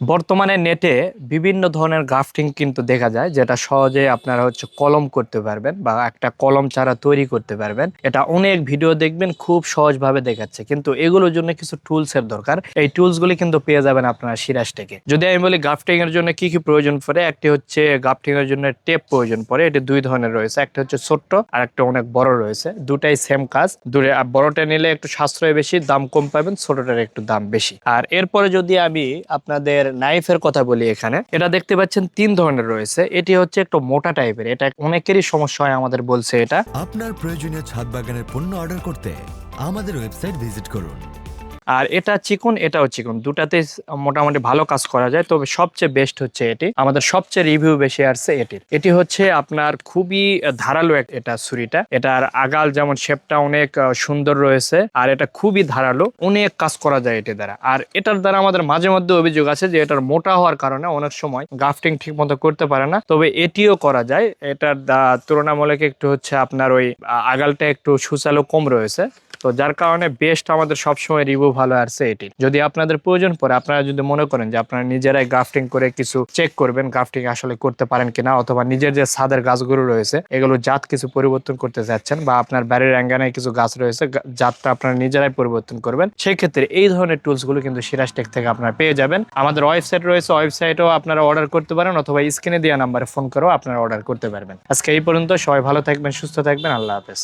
বর্তমানে নেটে বিভিন্ন ধরনের গ্রাফটিং কিন্তু দেখা যায়, যেটা সহজে আপনারা কলম করতে পারবেন বা একটা কলম চারা তৈরি করতে পারবেন। এটা অনেক ভিডিও দেখবেন, খুব সহজভাবে দেখাচ্ছে, কিন্তু এগুলোর জন্য কিছু টুলস এর দরকার। এই টুলস গুলি কিন্তু পেয়ে যাবেন আপনারা সিরাজ থেকে। যদি আমি বলি গ্রাফটিং এর জন্য কি কি প্রয়োজন পড়ে, একটি হচ্ছে গ্রাফটিং এর জন্য টেপ প্রয়োজন পড়ে। এটি দুই ধরনের রয়েছে, একটা হচ্ছে ছোট্ট আর একটা অনেক বড় রয়েছে। দুটাই সেম কাজ, দূরে বড়টা নিলে একটু সাশ্রয় বেশি, দাম কম পাবেন, ছোটটার একটু দাম বেশি। আর এরপরে যদি আমি আপনাদের নাইফের কথা বলি, এখানে এটা দেখতে পাচ্ছেন তিন ধরনের রয়েছে। এটি হচ্ছে একটু মোটা টাইপের, এটা অনেকেরই সমস্যা হয়, আমাদের বলছে এটা। আপনার প্রয়োজনীয় ছাদ বাগানের পণ্য অর্ডার করতে আমাদের ওয়েবসাইট ভিজিট করুন। আর এটা চিকন, এটাও চিকন, দুটাতে মোটামুটি ভালো কাজ করা যায়, তবে সবচেয়ে বেস্ট হচ্ছে এটি। আমাদের সবচেয়ে রিভিউ বেশি আসছে এটির। এটি হচ্ছে আপনার খুবই ধারালো এটা ছুরিটা। এটার আগাল যেমন শেপটা অনেক সুন্দর রয়েছে, আর এটা খুবই ধারালো, অনেক কাজ করা যায় এটি দ্বারা। আর এটার দ্বারা আমাদের মাঝে মধ্যে অভিযোগ আছে যে এটার মোটা হওয়ার কারণে অনেক সময় গ্রাফটিং ঠিক মতো করতে পারে না, তবে এটিও করা যায়। এটার তুলনামূলক একটু হচ্ছে আপনার ওই আগালটা একটু সুচালো কম রয়েছে, তো যার কারণে বেস্ট আমাদের সবসময় রিভিউ ভালো আসছে এটি। যদি আপনাদের প্রয়োজন পড়ে, আপনারা যদি মনে করেন যে আপনারা নিজেরাই গ্রাফটিং করে কিছু চেক করবেন, গ্রাফটিং আসলে করতে পারেন কিনা, অথবা নিজের যে ছাদের গাছগুলো রয়েছে এগুলো জাত কিছু পরিবর্তন করতে চাচ্ছেন, বা আপনার বাড়ির অ্যাঙ্গানায় কিছু গাছ রয়েছে, জাতটা আপনারা নিজেরাই পরিবর্তন করবেন, সেই ক্ষেত্রে এই ধরনের টুলস গুলো কিন্তু সিরাজ টেক থেকে আপনারা পেয়ে যাবেন। আমাদের ওয়েবসাইট রয়েছে, ওয়েবসাইটেও আপনারা অর্ডার করতে পারেন, অথবা স্ক্রিনে দেওয়া নাম্বারে ফোন করেও আপনারা অর্ডার করতে পারবেন। আজকে এই পর্যন্ত, সবাই ভালো থাকবেন, সুস্থ থাকবেন, আল্লাহ হাফেজ।